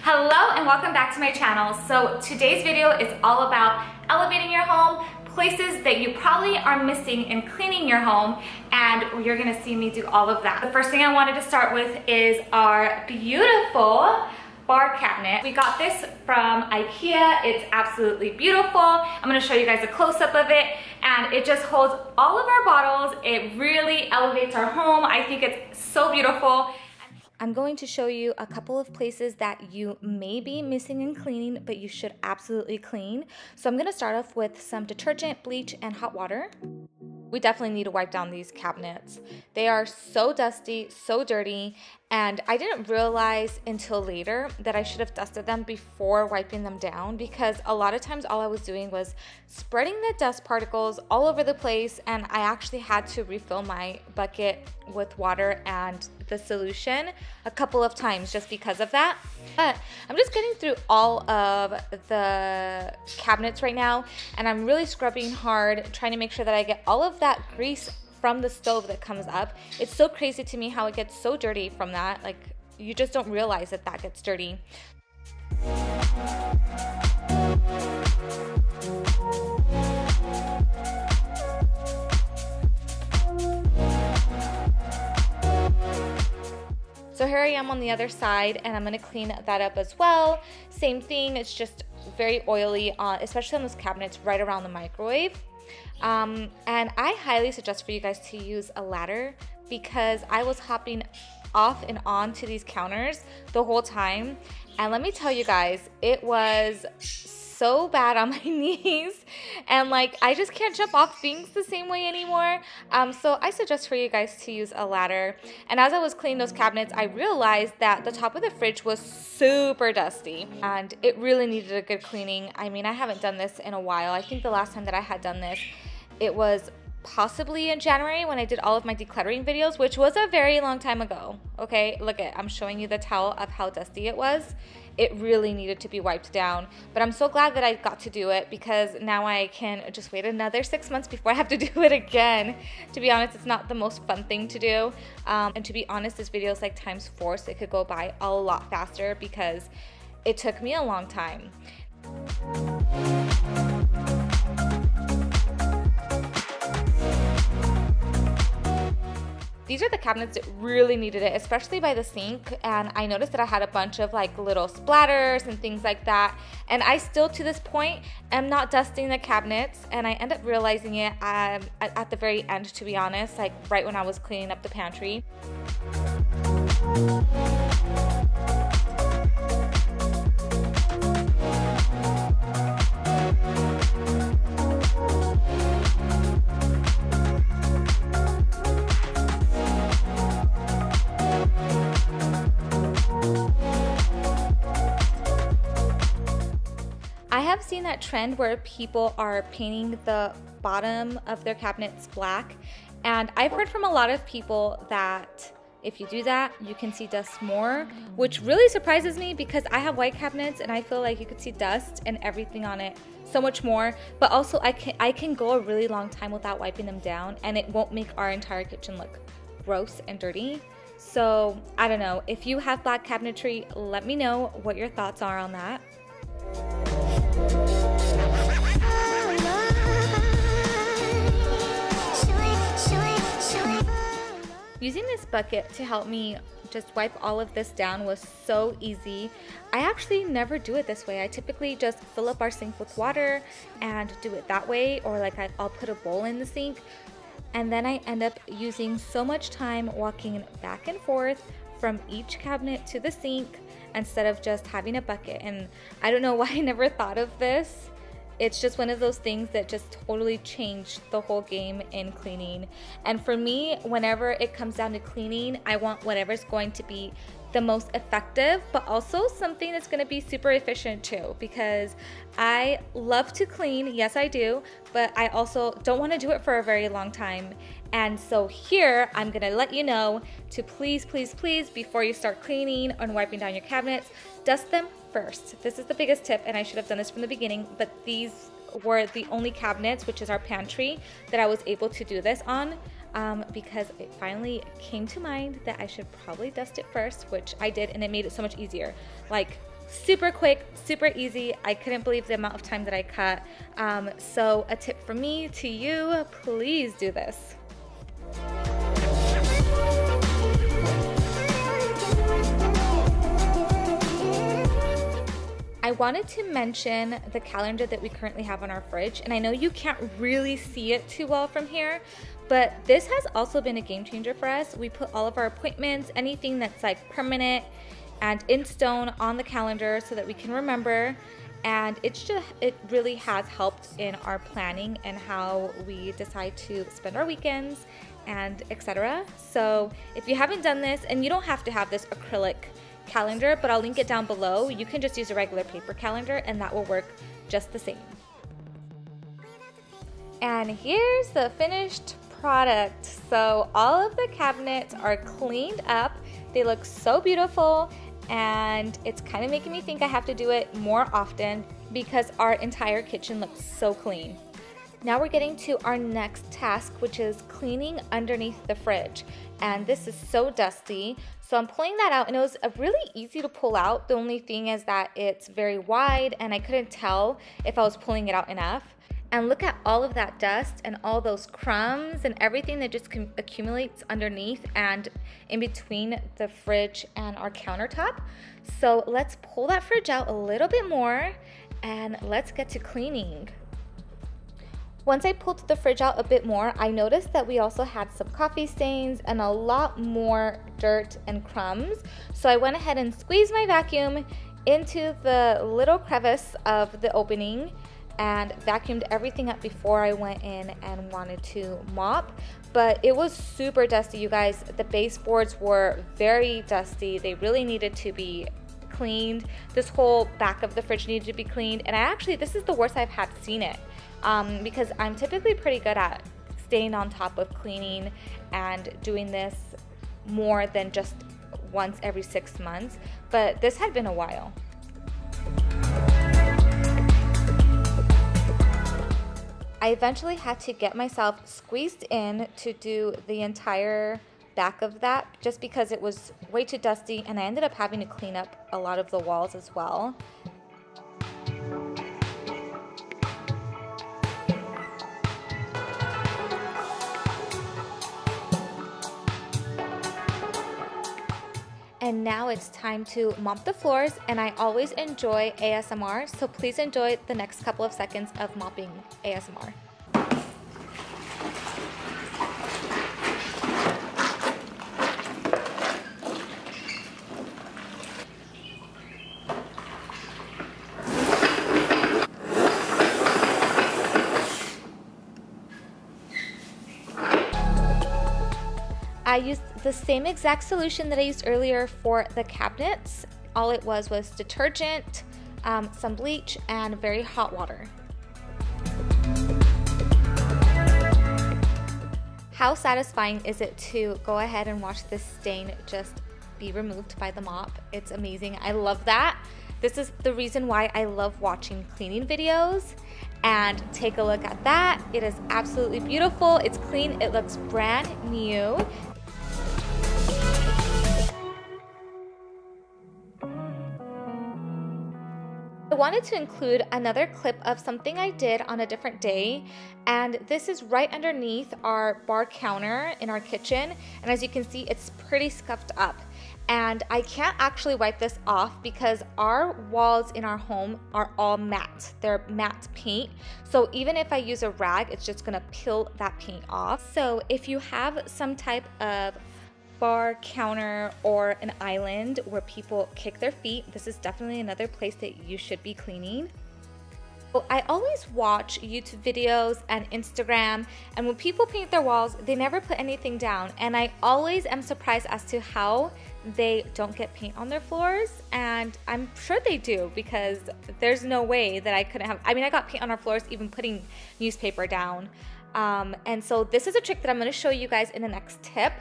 Hello and welcome back to my channel. So today's video is all about elevating your home, places that you probably are missing in cleaning your home, and you're gonna see me do all of that. The first thing I wanted to start with is our beautiful bar cabinet. We got this from IKEA. It's absolutely beautiful. I'm gonna show you guys a close-up of it, and it just holds all of our bottles. It really elevates our home. I think it's so beautiful. I'm going to show you a couple of places that you may be missing in cleaning, but you should absolutely clean. So I'm gonna start off with some detergent, bleach, and hot water. We definitely need to wipe down these cabinets. They are so dusty, so dirty, and I didn't realize until later that I should have dusted them before wiping them down, because a lot of times all I was doing was spreading the dust particles all over the place, and I actually had to refill my bucket with water and the solution a couple of times just because of that. But I'm just getting through all of the cabinets right now, and I'm really scrubbing hard, trying to make sure that I get all of that grease from the stove that comes up. It's so crazy to me how it gets so dirty from that. Like, you just don't realize that that gets dirty. So here I am on the other side, and I'm gonna clean that up as well. Same thing, it's just very oily, especially on those cabinets right around the microwave. And I highly suggest for you guys to use a ladder, because I was hopping off and on to these counters the whole time. And let me tell you guys, it was so bad on my knees, and like I just can't jump off things the same way anymore. So I suggest for you guys to use a ladder. And as I was cleaning those cabinets, I realized that the top of the fridge was super dusty, and it really needed a good cleaning. I mean, I haven't done this in a while. I think the last time that I had done this, it was possibly in January when I did all of my decluttering videos, which was a very long time ago. Okay, look at, I'm showing you the towel of how dusty it was. It really needed to be wiped down, but I'm so glad that I got to do it, because now I can just wait another 6 months before I have to do it again. To be honest, it's not the most fun thing to do, and to be honest, this video is like ×4, so it could go by a lot faster because it took me a long time. These are the cabinets that really needed it, especially by the sink, and I noticed that I had a bunch of like little splatters and things like that, and I still to this point am not dusting the cabinets, and I end up realizing it at the very end, to be honest, like right when I was cleaning up the pantry. I have seen that trend where people are painting the bottom of their cabinets black, and I've heard from a lot of people that if you do that, you can see dust more, which really surprises me, because I have white cabinets and I feel like you could see dust and everything on it so much more. But also I can go a really long time without wiping them down, and it won't make our entire kitchen look gross and dirty. So I don't know, if you have black cabinetry, let me know what your thoughts are on that. Using this bucket to help me just wipe all of this down was so easy. I actually never do it this way. I typically just fill up our sink with water and do it that way, or like I'll put a bowl in the sink, and then I end up using so much time walking back and forth from each cabinet to the sink instead of just having a bucket. And I don't know why I never thought of this. It's just one of those things that just totally changed the whole game in cleaning. And for me, whenever it comes down to cleaning, I want whatever's going to be the most effective, but also something that's going to be super efficient too, because I love to clean, yes I do, but I also don't want to do it for a very long time. And so here, I'm going to let you know to please, please, please, before you start cleaning and wiping down your cabinets, dust them first. This is the biggest tip, and I should have done this from the beginning, but these were the only cabinets, which is our pantry, that I was able to do this on. because it finally came to mind that I should probably dust it first, which I did, and it made it so much easier. Like, Super quick, super easy. I couldn't believe the amount of time that I cut. So a tip from me to you, please do this. I wanted to mention the calendar that we currently have on our fridge, and I know you can't really see it too well from here, but this has also been a game changer for us. We put all of our appointments, anything that's like permanent and in stone on the calendar so that we can remember, and it really has helped in our planning and how we decide to spend our weekends and etc. So if you haven't done this, and you don't have to have this acrylic calendar, but I'll link it down below. You can just use a regular paper calendar and that will work just the same. And here's the finished product. So all of the cabinets are cleaned up. They look so beautiful, and it's kind of making me think I have to do it more often because our entire kitchen looks so clean. Now we're getting to our next task, which is cleaning underneath the fridge. And this is so dusty. So I'm pulling that out, and it was really easy to pull out. The only thing is that it's very wide and I couldn't tell if I was pulling it out enough. And look at all of that dust and all those crumbs and everything that just accumulates underneath and in between the fridge and our countertop. So let's pull that fridge out a little bit more and let's get to cleaning. Once I pulled the fridge out a bit more, I noticed that we also had some coffee stains and a lot more dirt and crumbs. So I went ahead and squeezed my vacuum into the little crevice of the opening and vacuumed everything up before I went in and wanted to mop. But it was super dusty, you guys. The baseboards were very dusty. They really needed to be cleaned. This whole back of the fridge needed to be cleaned. And this is the worst I've had seen it. Because I'm typically pretty good at staying on top of cleaning and doing this more than just once every 6 months, but this had been a while. I eventually had to get myself squeezed in to do the entire back of that just because it was way too dusty, and I ended up having to clean up a lot of the walls as well. And now it's time to mop the floors, and I always enjoy ASMR, so please enjoy the next couple of seconds of mopping ASMR. I used the same exact solution that I used earlier for the cabinets. All it was detergent, some bleach, and very hot water. How satisfying is it to go ahead and watch this stain just be removed by the mop? It's amazing. I love that. This is the reason why I love watching cleaning videos. And take a look at that. It is absolutely beautiful. It's clean. It looks brand new. I wanted to include another clip of something I did on a different day, and this is right underneath our bar counter in our kitchen, and as you can see, it's pretty scuffed up. And I can't actually wipe this off because our walls in our home are all matte. They're matte paint, so even if I use a rag, it's just gonna peel that paint off. So if you have some type of bar counter or an island where people kick their feet, this is definitely another place that you should be cleaning. So I always watch YouTube videos and Instagram, and when people paint their walls, they never put anything down, and I always am surprised as to how they don't get paint on their floors, and I'm sure they do because there's no way that I couldn't have. I mean, I got paint on our floors even putting newspaper down, and so this is a trick that I'm going to show you guys in the next tip.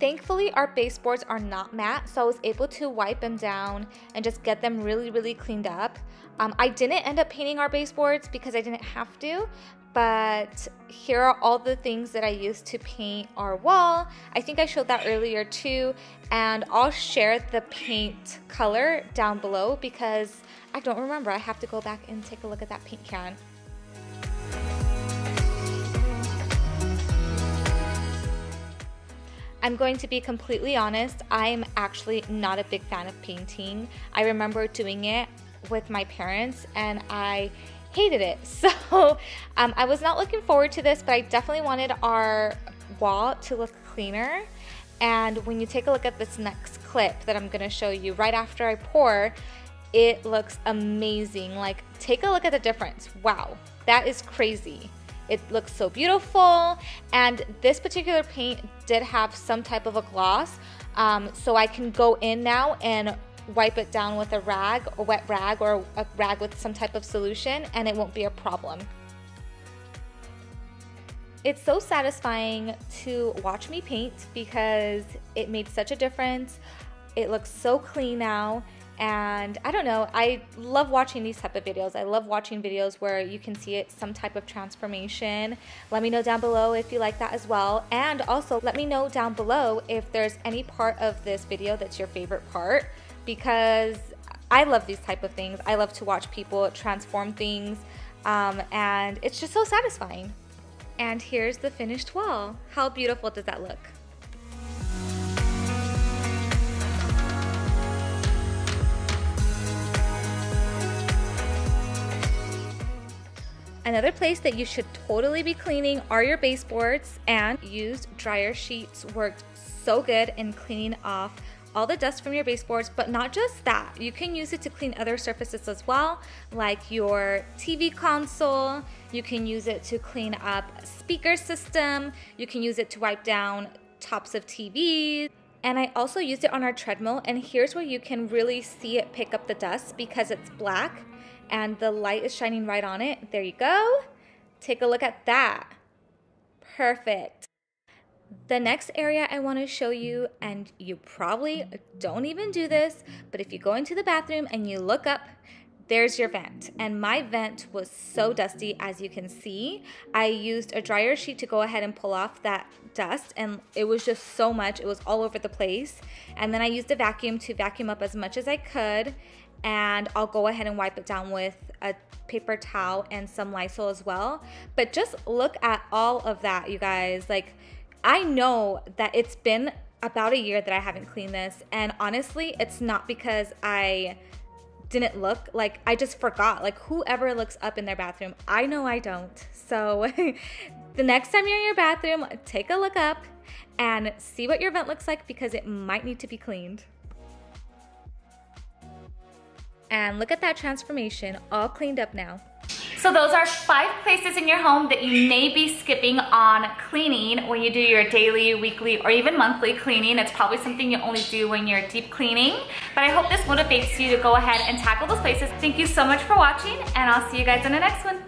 Thankfully, our baseboards are not matte, so I was able to wipe them down and just get them really, really cleaned up. I didn't end up painting our baseboards because I didn't have to, but here are all the things that I used to paint our wall. I think I showed that earlier too, and I'll share the paint color down below because I don't remember. I have to go back and take a look at that paint can. I'm going to be completely honest, I'm actually not a big fan of painting. I remember doing it with my parents and I hated it. So I was not looking forward to this, but I definitely wanted our wall to look cleaner. And when you take a look at this next clip that I'm gonna show you right after I pour, it looks amazing. Like, take a look at the difference. Wow, that is crazy. It looks so beautiful, and this particular paint did have some type of a gloss, so I can go in now and wipe it down with a rag, a wet rag, or a rag with some type of solution, and it won't be a problem. It's so satisfying to watch me paint because it made such a difference. It looks so clean now. And I don't know, I love watching these type of videos. I love watching videos where you can see it, some type of transformation. Let me know down below if you like that as well. And also let me know down below if there's any part of this video that's your favorite part, because I love these type of things. I love to watch people transform things, and it's just so satisfying. And here's the finished wall. How beautiful does that look? Another place that you should totally be cleaning are your baseboards, and used dryer sheets worked so good in cleaning off all the dust from your baseboards. But not just that, you can use it to clean other surfaces as well, like your TV console. You can use it to clean up a speaker system. You can use it to wipe down tops of TVs. And I also used it on our treadmill, and here's where you can really see it pick up the dust because it's black and the light is shining right on it. There you go. Take a look at that. Perfect. The next area I want to show you, and you probably don't even do this, but if you go into the bathroom and you look up, there's your vent. And my vent was so dusty, as you can see. I used a dryer sheet to go ahead and pull off that dust, and it was just so much. It was all over the place. And then I used a vacuum to vacuum up as much as I could. And I'll go ahead and wipe it down with a paper towel and some Lysol as well. But just look at all of that, you guys. Like, I know that it's been about a year that I haven't cleaned this, and honestly, it's not because I didn't look. Like, I just forgot. Like, whoever looks up in their bathroom, I know I don't. So the next time you're in your bathroom, take a look up and see what your vent looks like, because it might need to be cleaned. And look at that transformation, all cleaned up now. So those are 5 places in your home that you may be skipping on cleaning when you do your daily, weekly, or even monthly cleaning. It's probably something you only do when you're deep cleaning. But I hope this motivates you to go ahead and tackle those places. Thank you so much for watching, and I'll see you guys in the next one.